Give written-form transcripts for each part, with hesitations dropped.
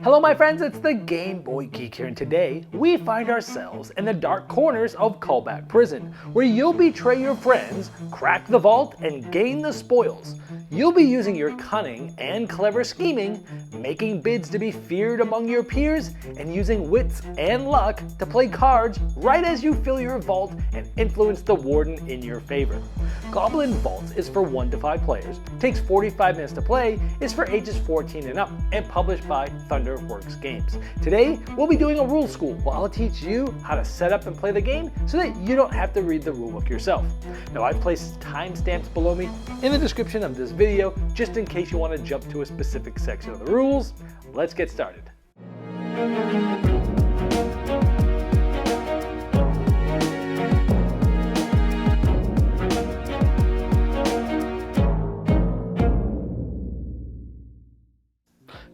Hello my friends, it's the Game Boy Geek here, and today we find ourselves in the dark corners of Callback Prison, where you'll betray your friends, crack the vault, and gain the spoils. You'll be using your cunning and clever scheming, making bids to be feared among your peers, and using wits and luck to play cards right as you fill your vault and influence the warden in your favor. Goblin Vaults is for 1 to 5 players, takes 45 minutes to play, is for ages 14 and up, and published by Thunderworks Games. Today, we'll be doing a rule school where I'll teach you how to set up and play the game so that you don't have to read the rulebook yourself. Now, I've placed timestamps below me in the description of this video just in case you want to jump to a specific section of the rules. Let's get started.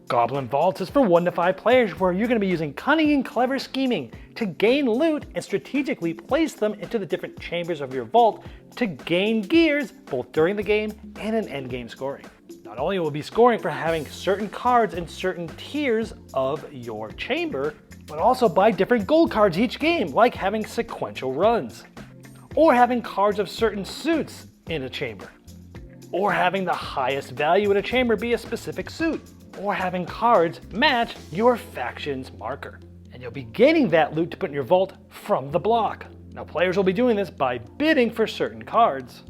Goblin Vaults is for 1 to 5 players, where you're going to be using cunning and clever scheming to gain loot and strategically place them into the different chambers of your vault to gain gears both during the game and in endgame scoring. Not only will you be scoring for having certain cards in certain tiers of your chamber, but also buy different gold cards each game, like having sequential runs, or having cards of certain suits in a chamber, or having the highest value in a chamber be a specific suit, or having cards match your faction's marker. And you'll be gaining that loot to put in your vault from the block. Now, players will be doing this by bidding for certain cards,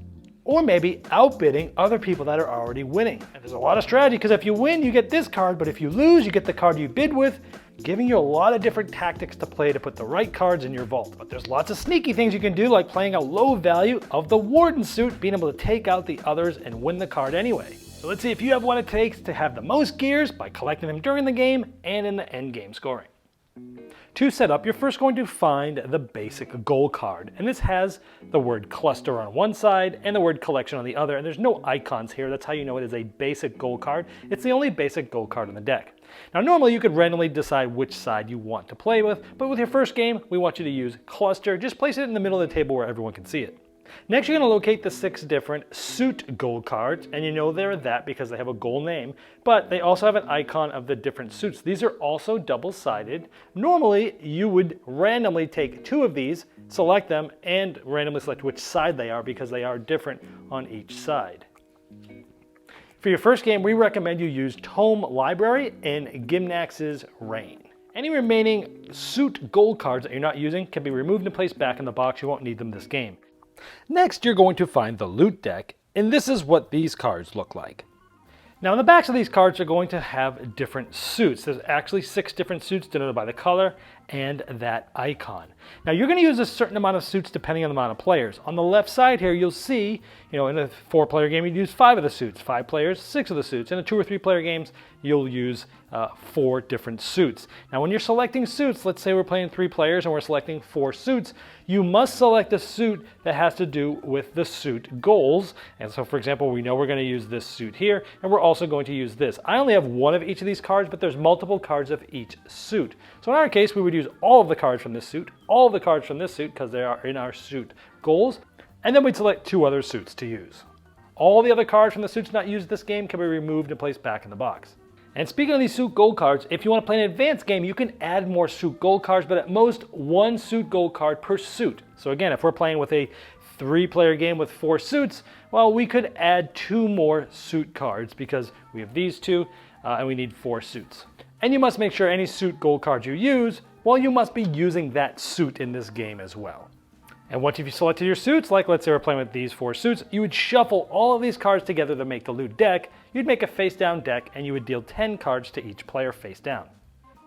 or maybe outbidding other people that are already winning. And there's a lot of strategy, because if you win, you get this card, but if you lose, you get the card you bid with, giving you a lot of different tactics to play to put the right cards in your vault. But there's lots of sneaky things you can do, like playing a low value of the Warden suit, being able to take out the others and win the card anyway. So let's see if you have what it takes to have the most gears by collecting them during the game and in the end game scoring. To set up, you're first going to find the basic goal card, and this has the word cluster on one side and the word collection on the other, and there's no icons here. That's how you know it is a basic goal card. It's the only basic goal card in the deck. Now, normally you could randomly decide which side you want to play with, but with your first game, we want you to use cluster. Just place it in the middle of the table where everyone can see it. Next, you're going to locate the 6 different suit gold cards, and you know they're that because they have a gold name, but they also have an icon of the different suits. These are also double-sided. Normally, you would randomly take 2 of these, select them, and randomly select which side they are because they are different on each side. For your first game, we recommend you use Tome Library and Gimnax's Reign. Any remaining suit gold cards that you're not using can be removed and placed back in the box. You won't need them this game. Next, you're going to find the loot deck, and this is what these cards look like. Now, in the backs of these cards are going to have different suits. There's actually 6 different suits denoted by the color and that icon. Now, you're going to use a certain amount of suits depending on the amount of players. On the left side here, you'll see, in a 4-player game, you'd use 5 of the suits. 5 players, 6 of the suits. In a 2 or 3-player games, you'll use 4 different suits. Now, when you're selecting suits, let's say we're playing 3 players and we're selecting 4 suits, you must select a suit that has to do with the suit goals. And so, for example, we know we're going to use this suit here, and we're also going to use this. I only have 1 of each of these cards, but there's multiple cards of each suit. So in our case, we would use all of the cards from this suit, all of the cards from this suit, because they are in our suit goals, and then we'd select 2 other suits to use. All the other cards from the suits not used this game can be removed and placed back in the box. And speaking of these suit gold cards, if you want to play an advanced game, you can add more suit gold cards, but at most 1 suit gold card per suit. So again, if we're playing with a 3-player game with 4 suits, well, we could add 2 more suit cards because we have these 2 and we need 4 suits. And you must make sure any suit gold cards you use, well, you must be using that suit in this game as well. And once you've selected your suits, like let's say we're playing with these 4 suits, you would shuffle all of these cards together to make the loot deck. You'd make a face down deck, and you would deal 10 cards to each player face down.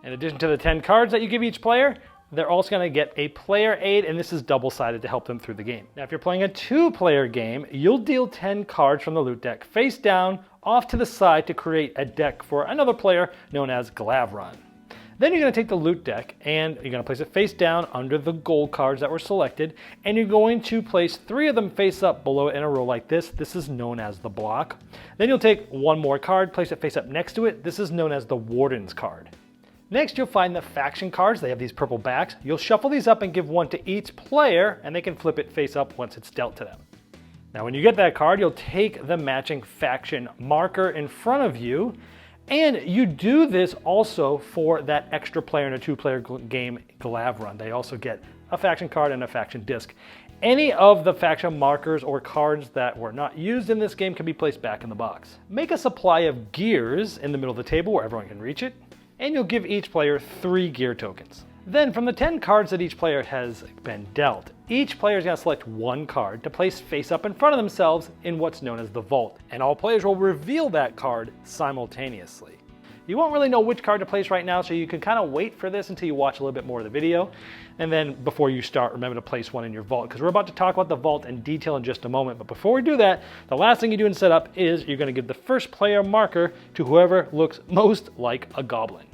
In addition to the 10 cards that you give each player, they're also going to get a player aid, and this is double-sided to help them through the game. Now, if you're playing a 2-player game, you'll deal 10 cards from the loot deck face down off to the side to create a deck for another player known as Glavron. Then you're going to take the loot deck and you're going to place it face down under the gold cards that were selected, and you're going to place 3 of them face up below it in a row like this. This is known as the block. Then you'll take 1 more card, place it face up next to it. This is known as the Warden's card. Next, you'll find the faction cards. They have these purple backs. You'll shuffle these up and give 1 to each player, and they can flip it face up once it's dealt to them. Now, when you get that card, you'll take the matching faction marker in front of you, And you do this also for that extra player in a 2-player game Glav run. They also get a faction card and a faction disc. Any of the faction markers or cards that were not used in this game can be placed back in the box. Make a supply of gears in the middle of the table where everyone can reach it, and you'll give each player 3 gear tokens. Then from the 10 cards that each player has been dealt, each player is going to select 1 card to place face up in front of themselves in what's known as the vault, and all players will reveal that card simultaneously. You won't really know which card to place right now, so you can kind of wait for this until you watch a little bit more of the video, and then before you start, remember to place one in your vault, because we're about to talk about the vault in detail in just a moment. But before we do that, the last thing you do in setup is you're going to give the first player marker to whoever looks most like a goblin.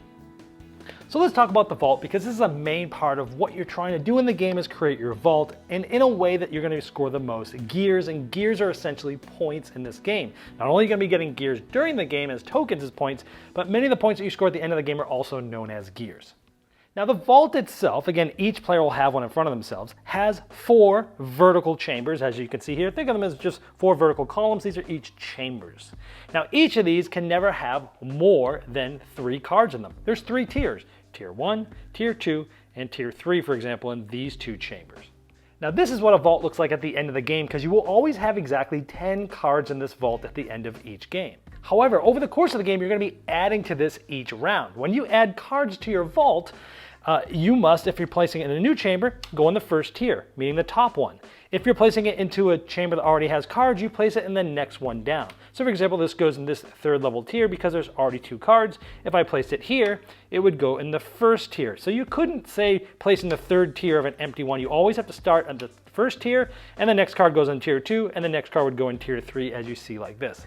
So let's talk about the vault, because this is a main part of what you're trying to do in the game is create your vault, and in a way that you're going to score the most gears, and gears are essentially points in this game. Not only are you going to be getting gears during the game as tokens as points, but many of the points that you score at the end of the game are also known as gears. Now the vault itself, again, each player will have one in front of themselves, has 4 vertical chambers, as you can see here. Think of them as just 4 vertical columns. These are each chambers. Now each of these can never have more than 3 cards in them. There's 3 tiers. Tier 1, Tier 2, and Tier 3, for example, in these 2 chambers. Now this is what a vault looks like at the end of the game, because you will always have exactly 10 cards in this vault at the end of each game. However, over the course of the game, you're going to be adding to this each round. When you add cards to your vault, you must, if you're placing it in a new chamber, go in the first tier, meaning the top one. If you're placing it into a chamber that already has cards, you place it in the next one down. So for example, this goes in this 3rd level tier because there's already 2 cards. If I placed it here, it would go in the 1st tier. So you couldn't say place in the 3rd tier of an empty one. You always have to start at the 1st tier, and the next card goes in Tier 2, and the next card would go in Tier 3, as you see like this.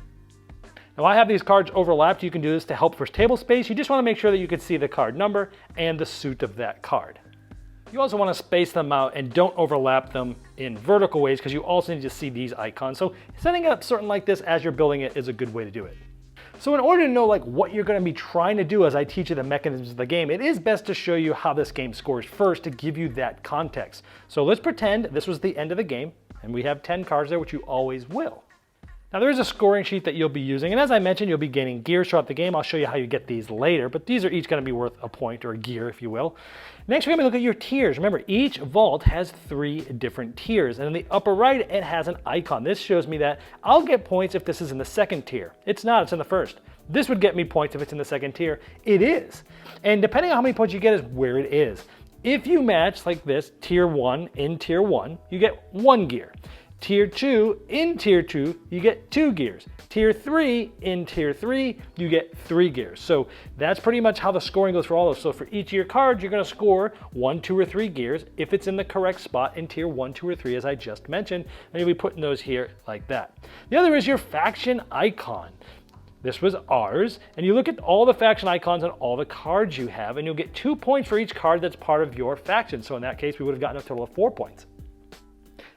Now I have these cards overlapped. You can do this to help for table space. You just want to make sure that you can see the card number and the suit of that card. You also want to space them out and don't overlap them in vertical ways, because you also need to see these icons. So setting it up certain like this as you're building it is a good way to do it. So in order to know what you're going to be trying to do as I teach you the mechanisms of the game, it is best to show you how this game scores first to give you that context. So let's pretend this was the end of the game and we have 10 cards there, which you always will. Now there is a scoring sheet that you'll be using, and as I mentioned, you'll be gaining gears throughout the game. I'll show you how you get these later, but these are each going to be worth a point or a gear, if you will. Next, we're going to look at your tiers. Remember, each vault has 3 different tiers, and in the upper right, it has an icon. This shows me that I'll get points if this is in the 2nd tier. It's not, it's in the 1st. This would get me points if it's in the 2nd tier. It is. And depending on how many points you get is where it is. If you match like this, Tier 1 in Tier 1, you get 1 gear. Tier 2 in Tier 2, you get 2 gears. Tier 3 in Tier 3, you get 3 gears. So that's pretty much how the scoring goes for all of those. So for each of your cards, you're going to score 1, 2, or 3 gears if it's in the correct spot in Tier 1, 2, or 3, as I just mentioned. And you'll be putting those here like that. The other is your faction icon. This was ours, and you look at all the faction icons and all the cards you have, and you'll get 2 points for each card that's part of your faction. So in that case, we would have gotten a total of 4 points.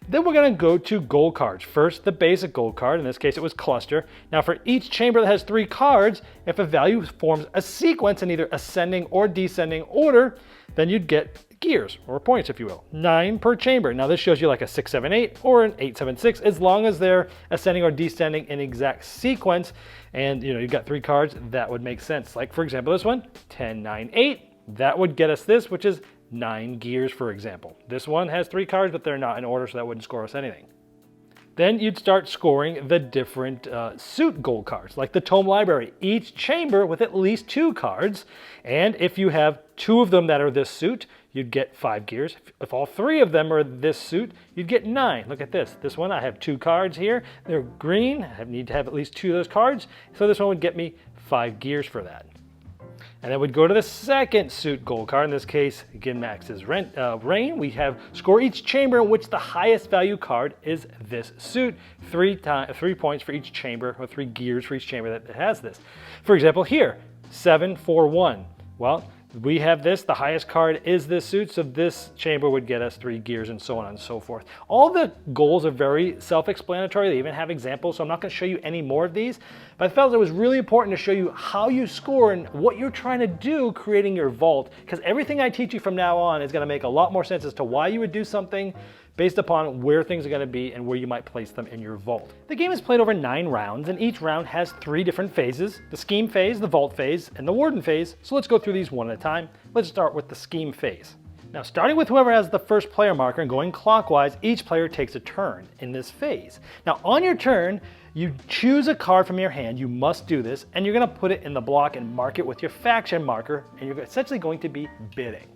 Then we're going to go to gold cards. First, the basic gold card. In this case, it was cluster. Now, for each chamber that has 3 cards, if a value forms a sequence in either ascending or descending order, then you'd get gears, or points, if you will. 9 per chamber. Now, this shows you like a 6, 7, 8 or an 8, 7, 6, as long as they're ascending or descending in exact sequence. And, you've got 3 cards, that would make sense. Like, for example, this one, 10, 9, 8. That would get us this, which is 9 gears, for example. This one has 3 cards, but they're not in order, so that wouldn't score us anything. Then you'd start scoring the different suit gold cards, like the Tome Library. Each chamber with at least 2 cards, and if you have 2 of them that are this suit, you'd get 5 gears. If all 3 of them are this suit, you'd get 9. Look at this. This one, I have 2 cards here. They're green. I need to have at least 2 of those cards, so this one would get me 5 gears for that. And then we'd go to the second suit gold card. In this case, again, Max's Rain. We have score each chamber in which the highest value card is this suit. 3 points for each chamber, or 3 gears for each chamber that has this. For example, here, 7, 4, 1. Well, we have this, the highest card is this suit, so this chamber would get us 3 gears, and so on and so forth. All the goals are very self-explanatory. They even have examples, so I'm not going to show you any more of these. But I felt it was really important to show you how you score and what you're trying to do creating your vault, because everything I teach you from now on is going to make a lot more sense as to why you would do something, based upon where things are going to be and where you might place them in your vault. The game is played over 9 rounds, and each round has 3 different phases: the scheme phase, the vault phase, and the warden phase. So let's go through these one at a time. Let's start with the scheme phase. Now, starting with whoever has the first player marker and going clockwise, each player takes a turn in this phase. Now, on your turn, you choose a card from your hand. You must do this, and you're going to put it in the block and mark it with your faction marker, and you're essentially going to be bidding.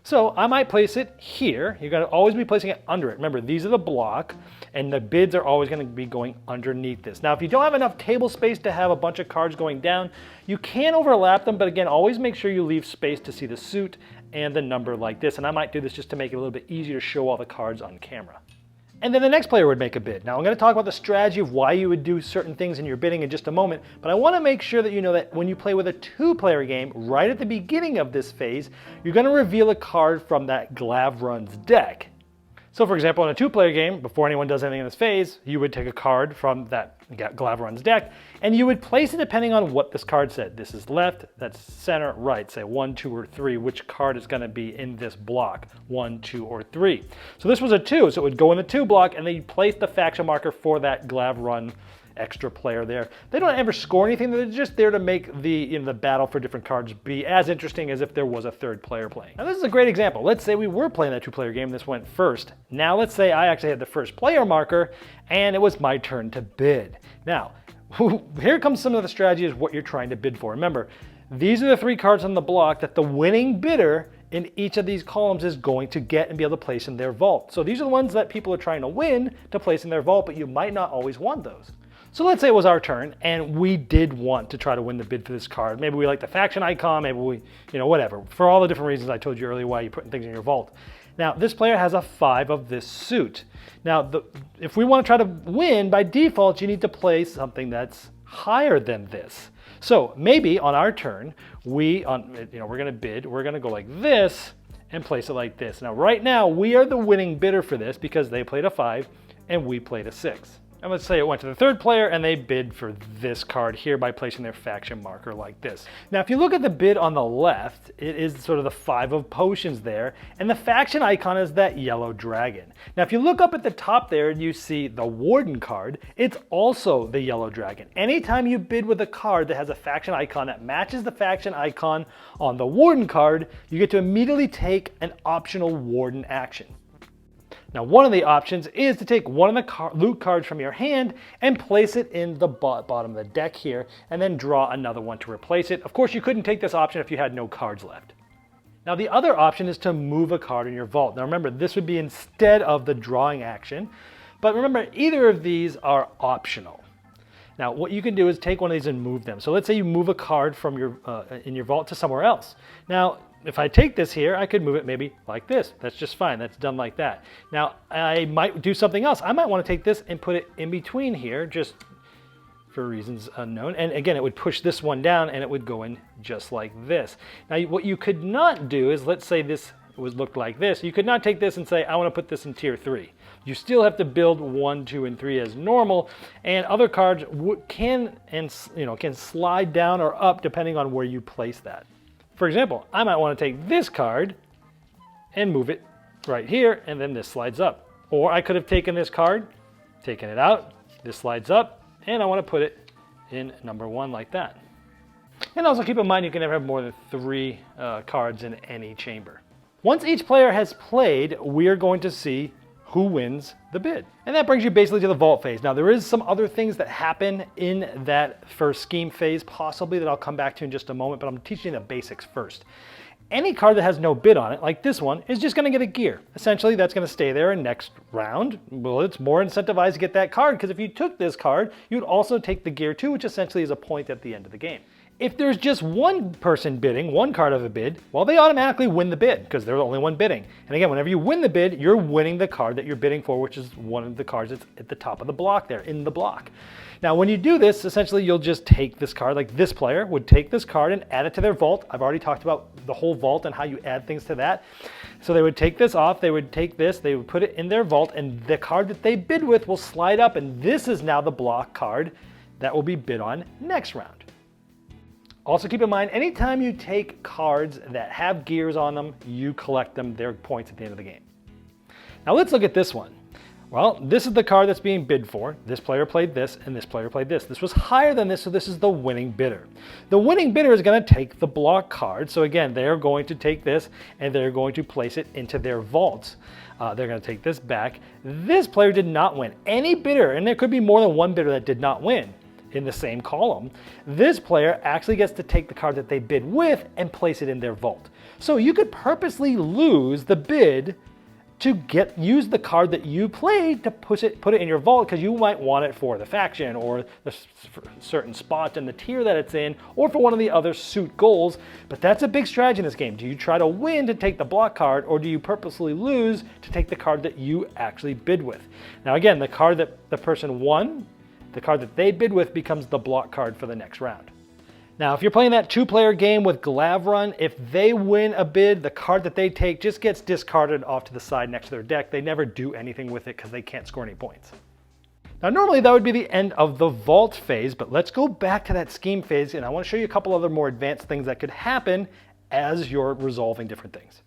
So I might place it here. You're going to always be placing it under it. Remember, these are the block, and the bids are always going to be going underneath this. Now, if you don't have enough table space to have a bunch of cards going down, you can overlap them, but again, always make sure you leave space to see the suit and the number like this. And I might do this just to make it a little bit easier to show all the cards on camera. And then the next player would make a bid. Now, I'm going to talk about the strategy of why you would do certain things in your bidding in just a moment, but I want to make sure that you know that when you play with a 2-player game, right at the beginning of this phase, you're going to reveal a card from that Glavron's deck. So for example, in a 2-player game, before anyone does anything in this phase, you would take a card from that Glavron's deck, and you would place it depending on what this card said. This is left, that's center, right. Say 1, 2, or 3, which card is going to be in this block, 1, 2, or 3. So this was a 2, so it would go in the 2 block, and then you place the faction marker for that Glavron extra player there. They don't ever score anything, they're just there to make the battle for different cards be as interesting as if there was a 3rd player playing. Now this is a great example. Let's say we were playing that 2-player game, this went first. Now let's say I actually had the first player marker and it was my turn to bid. Now, here comes some of the strategy is what you're trying to bid for. Remember, these are the 3 cards on the block that the winning bidder in each of these columns is going to get and be able to place in their vault. So these are the ones that people are trying to win to place in their vault, but you might not always want those. So let's say it was our turn and we did want to try to win the bid for this card. Maybe we like the faction icon, maybe we, whatever. For all the different reasons I told you earlier why you're putting things in your vault. Now, this player has a 5 of this suit. Now, if we want to try to win, by default, you need to play something that's higher than this. So maybe on our turn, we're going to bid, we're going to go like this and place it like this. Now, right now, we are the winning bidder for this because they played a 5 and we played a 6. And let's say it went to the 3rd player and they bid for this card here by placing their faction marker like this. Now, if you look at the bid on the left, it is sort of the 5 of potions there, and the faction icon is that yellow dragon. Now, if you look up at the top there and you see the Warden card, it's also the yellow dragon. Anytime you bid with a card that has a faction icon that matches the faction icon on the Warden card, you get to immediately take an optional Warden action. Now, one of the options is to take one of the loot cards from your hand and place it in the bottom of the deck here, and then draw another one to replace it. Of course, you couldn't take this option if you had no cards left. Now, the other option is to move a card in your vault. Now, remember, this would be instead of the drawing action, but remember, either of these are optional. Now, what you can do is take one of these and move them. So let's say you move a card from in your vault to somewhere else. Now, if I take this here, I could move it maybe like this. That's just fine. That's done like that. Now, I might do something else. I might want to take this and put it in between here, just for reasons unknown. And again, it would push this one down and it would go in just like this. Now, what you could not do is, let's say this looked like this. You could not take this and say, I want to put this in tier 3. You still have to build 1, 2, and 3 as normal, and other cards can slide down or up depending on where you place that. For example, I might want to take this card and move it right here, and then this slides up. Or I could have taken this card, taken it out, this slides up, and I want to put it in number 1 like that. And also keep in mind you can never have more than 3 cards in any chamber. Once each player has played, we are going to see who wins the bid. And that brings you basically to the vault phase. Now, there is some other things that happen in that first scheme phase, possibly, that I'll come back to in just a moment, but I'm teaching the basics first. Any card that has no bid on it, like this one, is just going to get a gear. Essentially, that's going to stay there, and next round, well, it's more incentivized to get that card, because if you took this card, you'd also take the gear too, which essentially is a point at the end of the game. If there's just one person bidding, one card of a bid, well, they automatically win the bid because they're the only one bidding. And again, whenever you win the bid, you're winning the card that you're bidding for, which is one of the cards that's at the top of the block there, in the block. Now, when you do this, essentially, you'll just take this card, like this player would take this card and add it to their vault. I've already talked about the whole vault and how you add things to that. So they would take this off, they would take this, they would put it in their vault, and the card that they bid with will slide up, and this is now the block card that will be bid on next round. Also keep in mind, anytime you take cards that have gears on them, you collect them, they're points at the end of the game. Now let's look at this one. Well, this is the card that's being bid for. This player played this, and this player played this. This was higher than this, so this is the winning bidder. The winning bidder is going to take the block card. So again, they're going to take this, and they're going to place it into their vaults. They're going to take this back. This player did not win. Any bidder, and there could be more than one bidder that did not win in the same column, this player actually gets to take the card that they bid with and place it in their vault. So you could purposely lose the bid to use the card that you played to put it in your vault because you might want it for the faction or the certain spot in the tier that it's in or for one of the other suit goals. But that's a big strategy in this game. Do you try to win to take the block card, or do you purposely lose to take the card that you actually bid with? Now again, the card that the person won, the card that they bid with, becomes the block card for the next round. Now, if you're playing that two-player game with Glavrun, if they win a bid, the card that they take just gets discarded off to the side next to their deck. They never do anything with it because they can't score any points. Now, normally that would be the end of the vault phase, but let's go back to that scheme phase, and I want to show you a couple other more advanced things that could happen as you're resolving different things.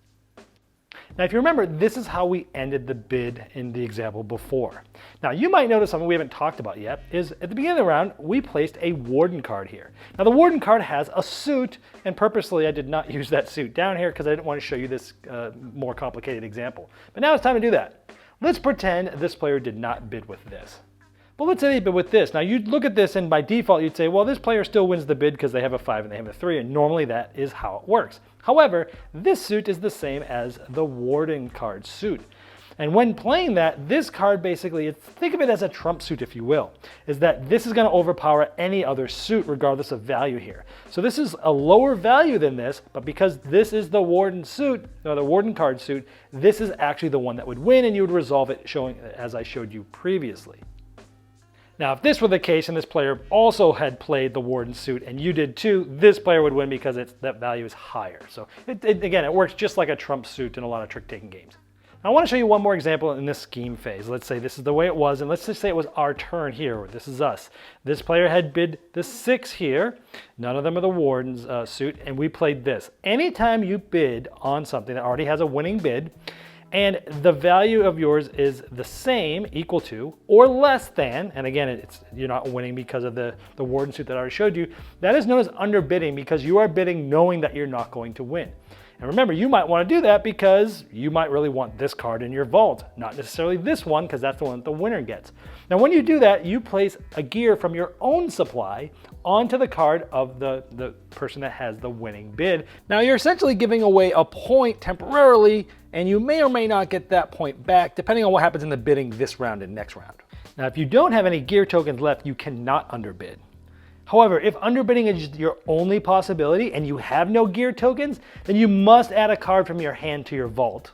Now, if you remember, this is how we ended the bid in the example before. Now, you might notice something we haven't talked about yet is at the beginning of the round, we placed a Warden card here. Now, the Warden card has a suit, and purposely I did not use that suit down here because I didn't want to show you this more complicated example. But now it's time to do that. Let's pretend this player did not bid with this. But let's say they bid with this. Now, you'd look at this, and by default, you'd say, well, this player still wins the bid because they have a 5 and they have a 3, and normally that is how it works. However, this suit is the same as the Warden card suit. And when playing that, this card basically, think of it as a trump suit, if you will, is that this is going to overpower any other suit regardless of value here. So this is a lower value than this, but because this is the Warden suit, or the Warden card suit, this is actually the one that would win, and you would resolve it showing as I showed you previously. Now, if this were the case and this player also had played the Warden suit and you did too, this player would win because that value is higher. So again, it works just like a trump suit in a lot of trick-taking games. Now, I want to show you one more example in this scheme phase. Let's say this is the way it was, and let's just say it was our turn here. This is us. This player had bid the 6 here. None of them are the Warden's suit, and we played this. Anytime you bid on something that already has a winning bid, and the value of yours is the same, equal to, or less than, and again, you're not winning because of the Warden suit that I already showed you, that is known as underbidding because you are bidding knowing that you're not going to win. And remember, you might want to do that because you might really want this card in your vault, not necessarily this one because that's the one that the winner gets. Now, when you do that, you place a gear from your own supply onto the card of the person that has the winning bid. Now, you're essentially giving away a point temporarily, and you may or may not get that point back depending on what happens in the bidding this round and next round. Now, if you don't have any gear tokens left, you cannot underbid. However, if underbidding is your only possibility and you have no gear tokens, then you must add a card from your hand to your vault.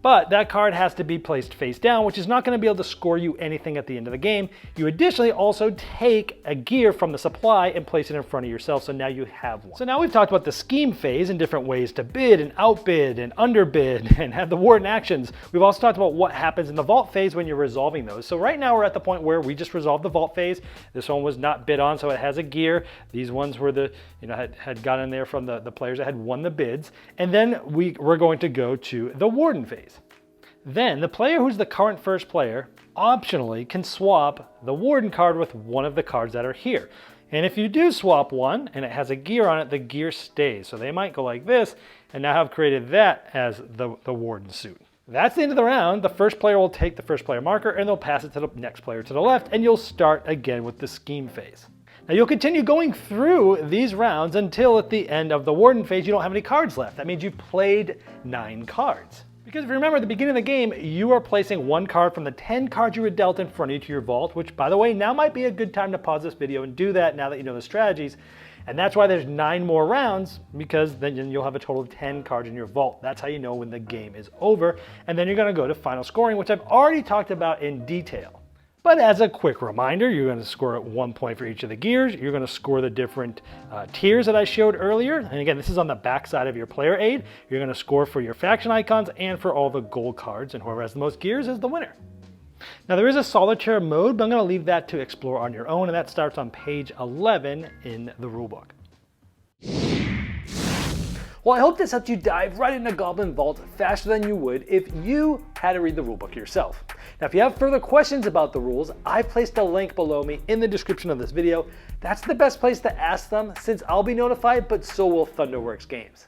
But that card has to be placed face down, which is not going to be able to score you anything at the end of the game. You additionally also take a gear from the supply and place it in front of yourself, so now you have one. So now we've talked about the scheme phase and different ways to bid and outbid and underbid and have the Warden Actions. We've also talked about what happens in the vault phase when you're resolving those. So right now we're at the point where we just resolved the vault phase. This one was not bid on, so it has a gear. These ones were had gotten there from the players that had won the bids. And then we're going to go to the Warden phase. Then the player who's the current first player optionally can swap the Warden card with one of the cards that are here. And if you do swap one and it has a gear on it, the gear stays. So they might go like this and now have created that as the Warden suit. That's the end of the round. The first player will take the first player marker and they'll pass it to the next player to the left, and you'll start again with the scheme phase. Now you'll continue going through these rounds until at the end of the Warden phase you don't have any cards left. That means you've played 9 cards. Because if you remember at the beginning of the game, you are placing one card from the 10 cards you were dealt in front of you to your vault, which by the way, now might be a good time to pause this video and do that now that you know the strategies. And that's why there's 9 more rounds, because then you'll have a total of 10 cards in your vault. That's how you know when the game is over. And then you're gonna go to final scoring, which I've already talked about in detail. But as a quick reminder, you're going to score at 1 point for each of the gears. You're going to score the different tiers that I showed earlier. And again, this is on the back side of your player aid. You're going to score for your faction icons and for all the gold cards, and whoever has the most gears is the winner. Now there is a solitaire mode, but I'm going to leave that to explore on your own, and that starts on page 11 in the rulebook. Well, I hope this helped you dive right into Goblin Vaults faster than you would if you had to read the rulebook yourself. Now, if you have further questions about the rules, I placed a link below me in the description of this video. That's the best place to ask them since I'll be notified, but so will Thunderworks Games.